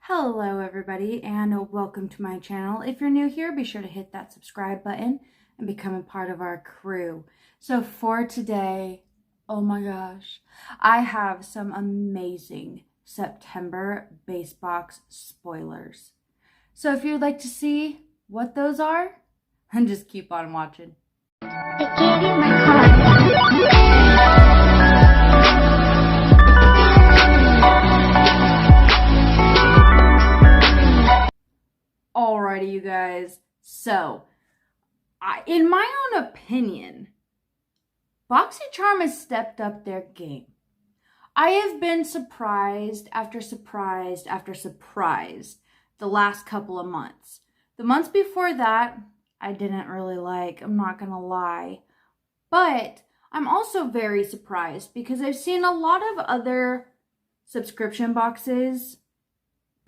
Hello everybody and welcome to my channel. If you're new here, be sure to hit that subscribe button and become a part of our crew. So for today, oh my gosh, I have some amazing September base box spoilers. So if you'd like to see what those are, then just keep on watching. I gave you my heart. Alrighty, you guys. So, in my own opinion, Boxycharm has stepped up their game. I have been surprised after surprised after surprised the last couple of months. The months before that, I didn't really like, I'm not gonna lie. But I'm also very surprised because I've seen a lot of other subscription boxes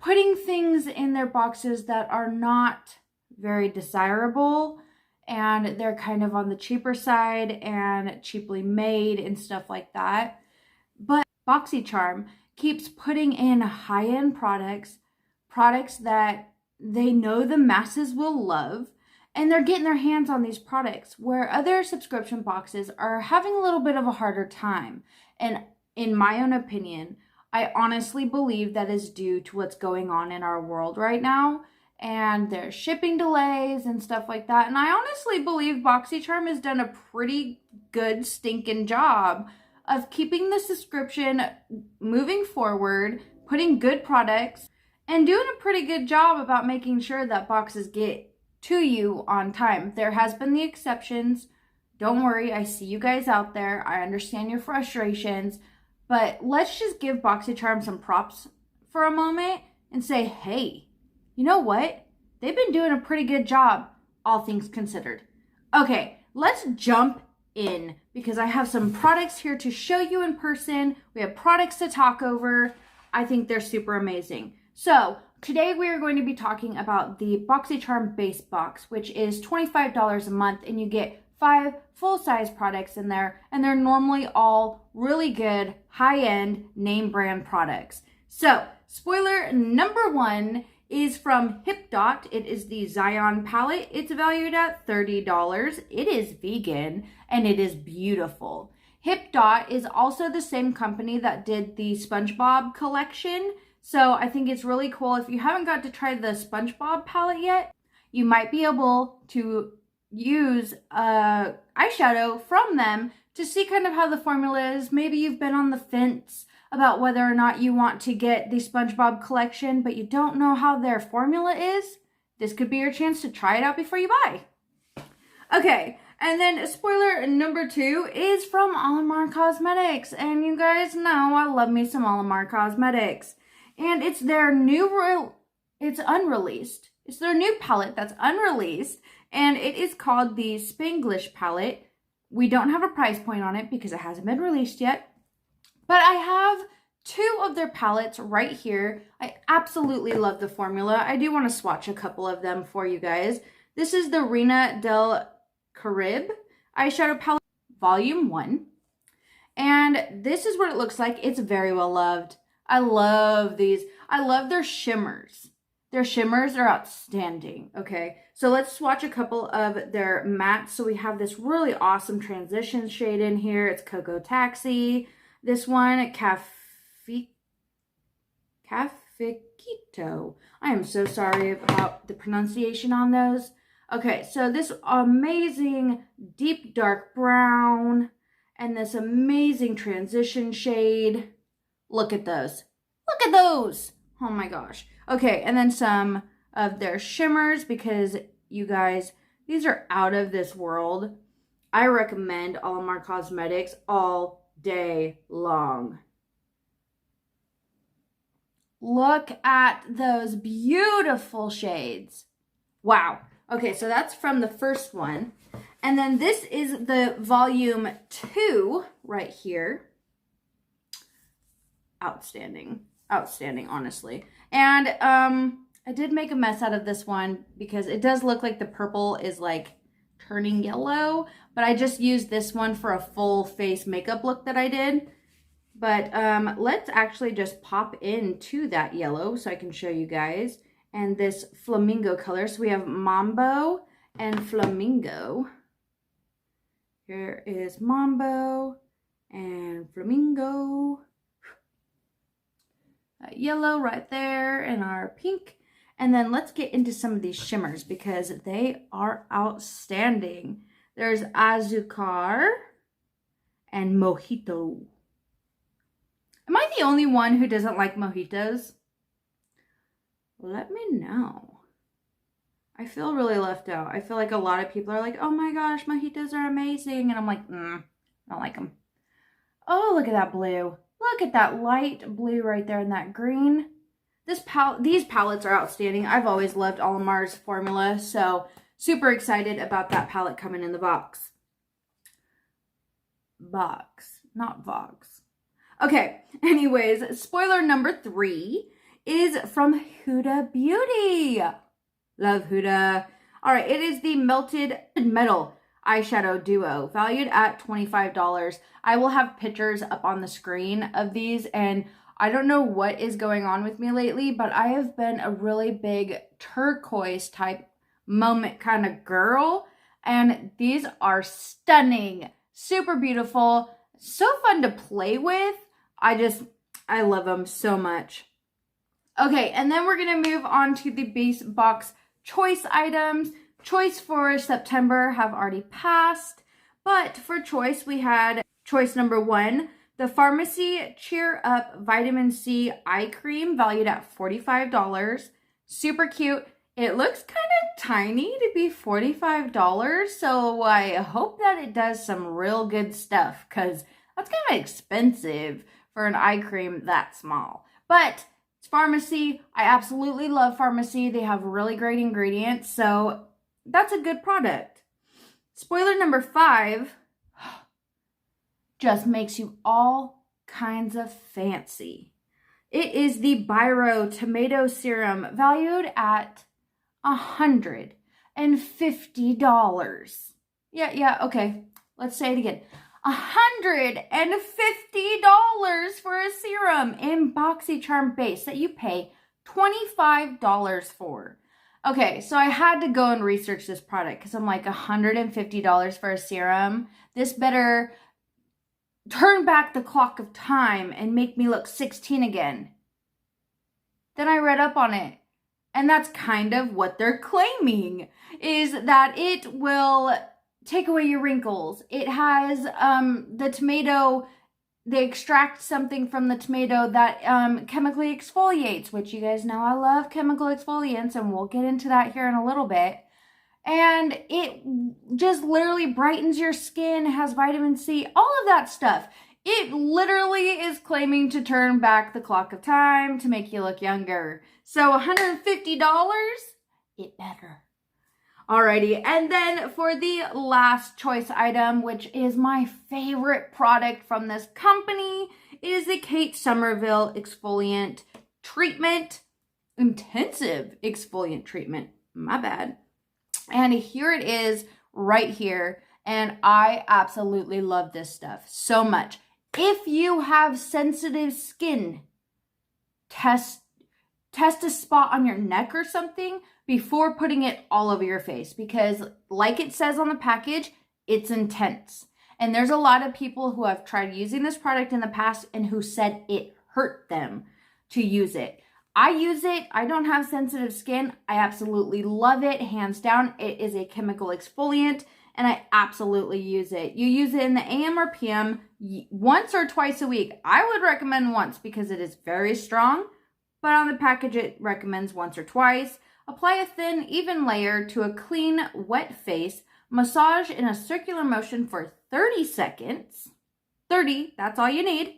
putting things in their boxes that are not very desirable, and they're kind of on the cheaper side and cheaply made and stuff like that. But Boxycharm keeps putting in high-end products that they know the masses will love, and they're getting their hands on these products where other subscription boxes are having a little bit of a harder time. And in my own opinion, I honestly believe that is due to what's going on in our world right now, and there's shipping delays and stuff like that. And I honestly believe Boxycharm has done a pretty good stinking job of keeping the subscription moving forward, putting good products, and doing a pretty good job about making sure that boxes get to you on time. There has been the exceptions. Don't worry, I see you guys out there. I understand your frustrations. But let's just give Boxycharm some props for a moment and say, hey, you know what? They've been doing a pretty good job, all things considered. Okay, let's jump in because I have some products here to show you in person. We have products to talk over. I think they're super amazing. So today we are going to be talking about the Boxycharm base box, which is $25 a month, and you get 5 full-size products in there, and they're normally all really good, high-end, name brand products. So, spoiler number 1 is from HipDot. It is the Zion palette. It's valued at $30. It is vegan, and it is beautiful. HipDot is also the same company that did the SpongeBob collection, so I think it's really cool. If you haven't got to try the SpongeBob palette yet, you might be able to use eyeshadow from them to see kind of how the formula is. Maybe you've been on the fence about whether or not you want to get the SpongeBob collection, but you don't know how their formula is. This could be your chance to try it out before you buy. Okay, and then spoiler number 2 is from Alamar Cosmetics, and you guys know I love me some Alamar Cosmetics, and it's their it's unreleased. It's their new palette that's unreleased, and it is called the Spanglish palette. We don't have a price point on it because it hasn't been released yet, but I have 2 of their palettes right here. I absolutely love the formula. I do want to swatch a couple of them for you guys. This is the Reina del Caribe eyeshadow palette, volume 1, and this is what it looks like. It's very well loved. I love these. I love their shimmers. Their shimmers are outstanding. Okay, so let's swatch a couple of their mattes. So we have this really awesome transition shade in here. It's Cocoa Taxi. This one, Cafecito. I am so sorry about the pronunciation on those. Okay, so this amazing deep dark brown and this amazing transition shade. Look at those. Look at those. Oh my gosh. Okay, and then some of their shimmers because you guys, these are out of this world. I recommend Alamar Cosmetics all day long. Look at those beautiful shades. Wow. Okay, so that's from the first one. And then this is the volume 2 right here. Outstanding. Outstanding, honestly. And I did make a mess out of this one because it does look like the purple is like turning yellow, but I just used this one for a full face makeup look that I did. But let's actually just pop into that yellow so I can show you guys. And this flamingo color. So we have Mambo and Flamingo. Here is Mambo and Flamingo. Yellow right there and our pink. And then let's get into some of these shimmers because they are outstanding. There's Azucar and Mojito. Am I the only one who doesn't like mojitos? Let me know. I feel really left out. I feel like a lot of people are like, oh my gosh, mojitos are amazing. And I'm like, I don't like them. Oh, look at that blue. Look at that light blue right there and that green. These palettes are outstanding. I've always loved Alamar's formula, so super excited about that palette coming in the box. Not Vox. Okay, anyways, spoiler number 3 is from Huda Beauty. Love Huda. All right, it is the Melted Metal Eyeshadow Duo, valued at $25. I will have pictures up on the screen of these, and I don't know what is going on with me lately, but I have been a really big turquoise type moment kind of girl, and these are stunning, super beautiful, so fun to play with. I love them so much. Okay, and then we're going to move on to the base box choice items. Choice for September have already passed, but for choice we had choice number 1, the Pharmacy Cheer Up Vitamin C Eye Cream, valued at $45. Super cute. It looks kind of tiny to be $45, so I hope that it does some real good stuff because that's kind of expensive for an eye cream that small. But it's Pharmacy. I absolutely love Pharmacy. They have really great ingredients, so that's a good product. Spoiler number 5 just makes you all kinds of fancy. It is the Biro Tomato Serum, valued at $150. Yeah, okay. Let's say it again. $150 for a serum in Boxycharm base that you pay $25 for. Okay, so I had to go and research this product because I'm like, $150 for a serum? This better turn back the clock of time and make me look 16 again. Then I read up on it, and that's kind of what they're claiming, is that it will take away your wrinkles. It has the tomato, they extract something from the tomato that chemically exfoliates, which you guys know I love chemical exfoliants, and we'll get into that here in a little bit. And it just literally brightens your skin, has vitamin C, all of that stuff. It literally is claiming to turn back the clock of time to make you look younger. So $150, it better. Alrighty, and then for the last choice item, which is my favorite product from this company, is the Kate Somerville Exfoliant Treatment. Intensive Exfoliant Treatment. My bad. And here it is right here. And I absolutely love this stuff so much. If you have sensitive skin, test a spot on your neck or something before putting it all over your face, because like it says on the package, it's intense. And there's a lot of people who have tried using this product in the past and who said it hurt them to use it. I use it. I don't have sensitive skin. I absolutely love it. Hands down, it is a chemical exfoliant, and I absolutely use it. You use it in the AM or PM once or twice a week. I would recommend once because it is very strong, but on the package it recommends once or twice. Apply a thin, even layer to a clean, wet face. Massage in a circular motion for 30 seconds. 30, that's all you need.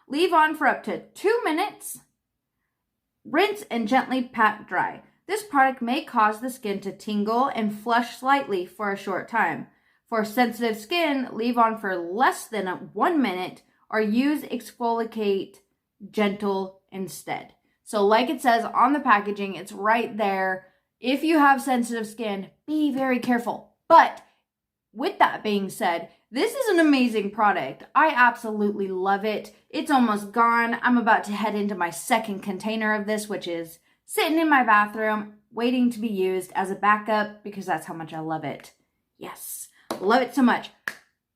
Leave on for up to 2 minutes. Rinse and gently pat dry. This product may cause the skin to tingle and flush slightly for a short time. For sensitive skin, leave on for less than 1 minute or use exfoliate gentle instead. So like it says on the packaging, it's right there. If you have sensitive skin, be very careful. But with that being said, This is an amazing product. I absolutely love it. It's almost gone. I'm about to head into my second container of this, which is sitting in my bathroom, waiting to be used as a backup because that's how much I love it. Yes, love it so much.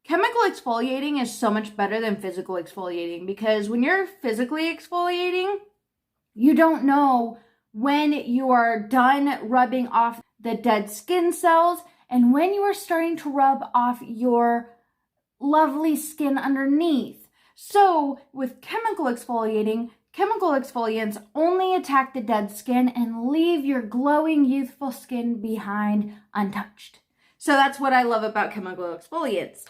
Chemical exfoliating is so much better than physical exfoliating because when you're physically exfoliating, you don't know when you are done rubbing off the dead skin cells and when you are starting to rub off your lovely skin underneath. So with chemical exfoliants only attack the dead skin and leave your glowing, youthful skin behind untouched. So that's what I love about chemical exfoliants.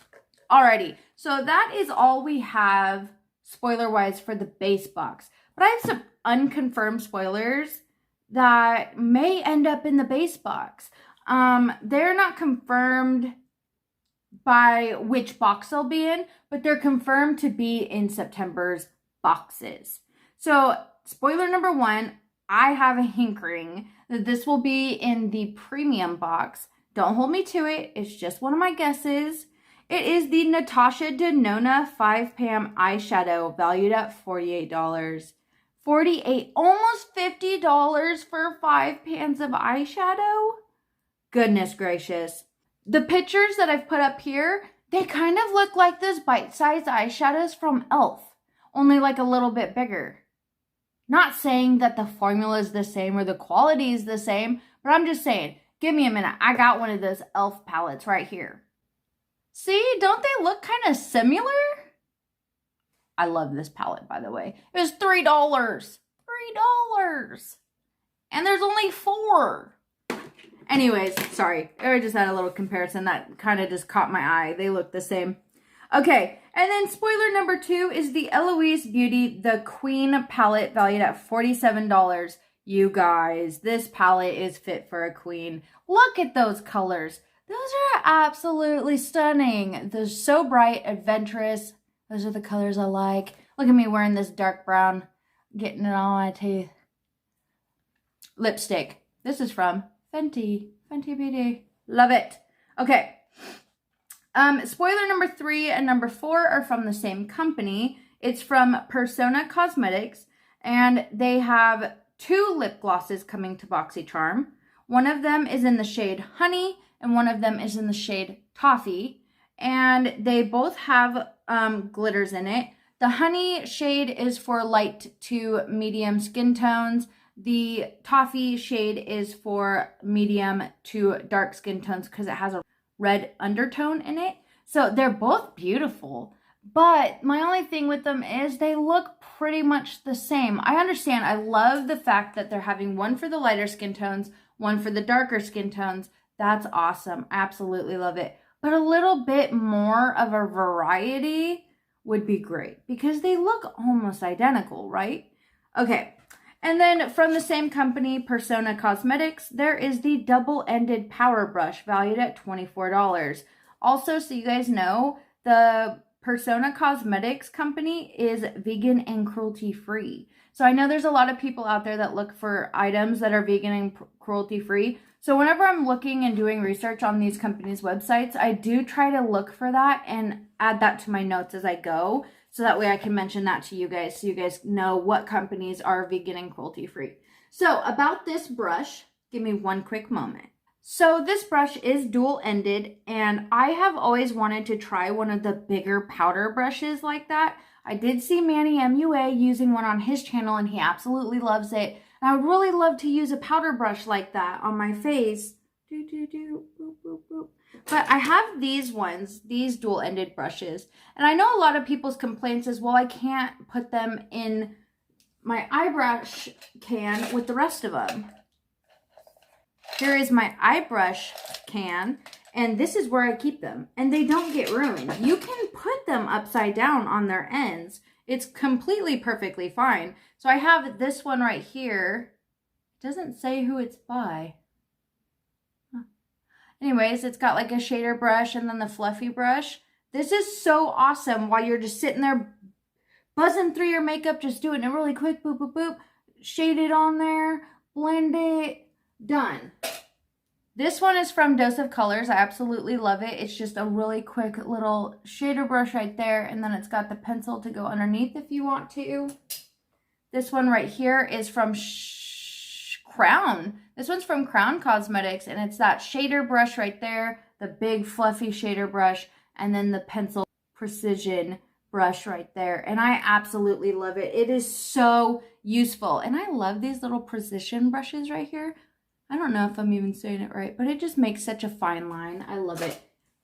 Alrighty, so that is all we have spoiler-wise for the base box. But I have some unconfirmed spoilers that may end up in the base box. They're not confirmed by which box they'll be in, but they're confirmed to be in September's boxes. So, spoiler number 1, I have a hankering that this will be in the premium box. Don't hold me to it. It's just one of my guesses. It is the Natasha Denona 5-Pam eyeshadow valued at $48. $48, almost $50 for 5 pans of eyeshadow? Goodness gracious. The pictures that I've put up here, they kind of look like those bite-sized eyeshadows from e.l.f., only like a little bit bigger. Not saying that the formula is the same or the quality is the same, but I'm just saying, give me a minute. I got one of those e.l.f. palettes right here. See, don't they look kind of similar? I love this palette, by the way. It was $3. $3. And there's only 4. Anyways, sorry. I just had a little comparison that kind of just caught my eye. They look the same. Okay, and then spoiler number 2 is the Eloise Beauty The Queen palette valued at $47. You guys, this palette is fit for a queen. Look at those colors. Those are absolutely stunning. They're so bright, adventurous. Those are the colors I like. Look at me wearing this dark brown, getting it on my teeth. Lipstick. This is from Fenty Beauty. Love it. Okay. Spoiler number 3 and number 4 are from the same company. It's from Persona Cosmetics, and they have 2 lip glosses coming to Boxycharm. One of them is in the shade Honey, and one of them is in the shade Toffee, and they both have glitters in it. The Honey shade is for light to medium skin tones. The Toffee shade is for medium to dark skin tones because it has a red undertone in it. So they're both beautiful, but my only thing with them is they look pretty much the same. I understand. I love the fact that they're having one for the lighter skin tones, one for the darker skin tones. That's awesome. I absolutely love it. But a little bit more of a variety would be great because they look almost identical, right? Okay. And then from the same company, Persona Cosmetics, there is the double-ended power brush valued at $24. Also, so you guys know, the Persona Cosmetics company is vegan and cruelty-free. So I know there's a lot of people out there that look for items that are vegan and cruelty-free. So whenever I'm looking and doing research on these companies' websites, I do try to look for that and add that to my notes as I go. So that way I can mention that to you guys so you guys know what companies are vegan and cruelty-free. So about this brush, give me one quick moment. So this brush is dual-ended, and I have always wanted to try one of the bigger powder brushes like that. I did see Manny MUA using one on his channel, and he absolutely loves it. And I would really love to use a powder brush like that on my face. But I have these ones, these dual-ended brushes. And I know a lot of people's complaints is, well, I can't put them in my eye brush can with the rest of them. Here is my eye brush can, and this is where I keep them. And they don't get ruined. You can put them upside down on their ends. It's completely perfectly fine. So I have this one right here. It doesn't say who it's by. Anyways, it's got like a shader brush and then the fluffy brush. This is so awesome while you're just sitting there buzzing through your makeup, just doing it really quick, boop, boop, boop. Shade it on there, blend it, done. This one is from Dose of Colors. I absolutely love it. It's just a really quick little shader brush right there, and then it's got the pencil to go underneath if you want to. This one right here is from Crown. This one's from Crown Cosmetics, and it's that shader brush right there, the big fluffy shader brush, and then the pencil precision brush right there. And I absolutely love it. It is so useful. And I love these little precision brushes right here. I don't know if I'm even saying it right, but it just makes such a fine line. I love it.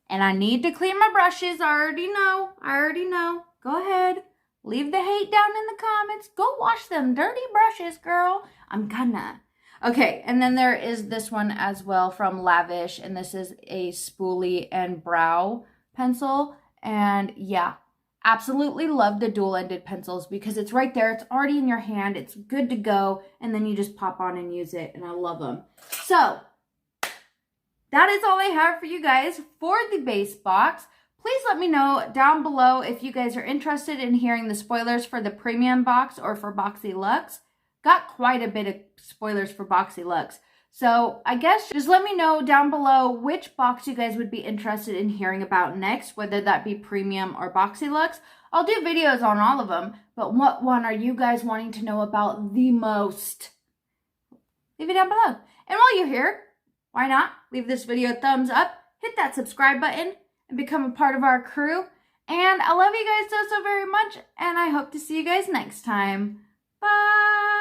And I need to clean my brushes. I already know. Go ahead. Leave the hate down in the comments. Go wash them dirty brushes, girl. I'm gonna. Okay, and then there is this one as well from Lavish, and this is a spoolie and brow pencil. And yeah, absolutely love the dual-ended pencils because it's right there. It's already in your hand. It's good to go, and then you just pop on and use it, and I love them. So that is all I have for you guys for the base box. Please let me know down below if you guys are interested in hearing the spoilers for the premium box or for Boxy Luxe. Got quite a bit of spoilers for Boxy Luxe. So I guess just let me know down below which box you guys would be interested in hearing about next, whether that be premium or Boxy Luxe. I'll do videos on all of them, but what one are you guys wanting to know about the most? Leave it down below. And while you're here, why not leave this video a thumbs up, hit that subscribe button, and become a part of our crew. And I love you guys so very much, and I hope to see you guys next time. Bye!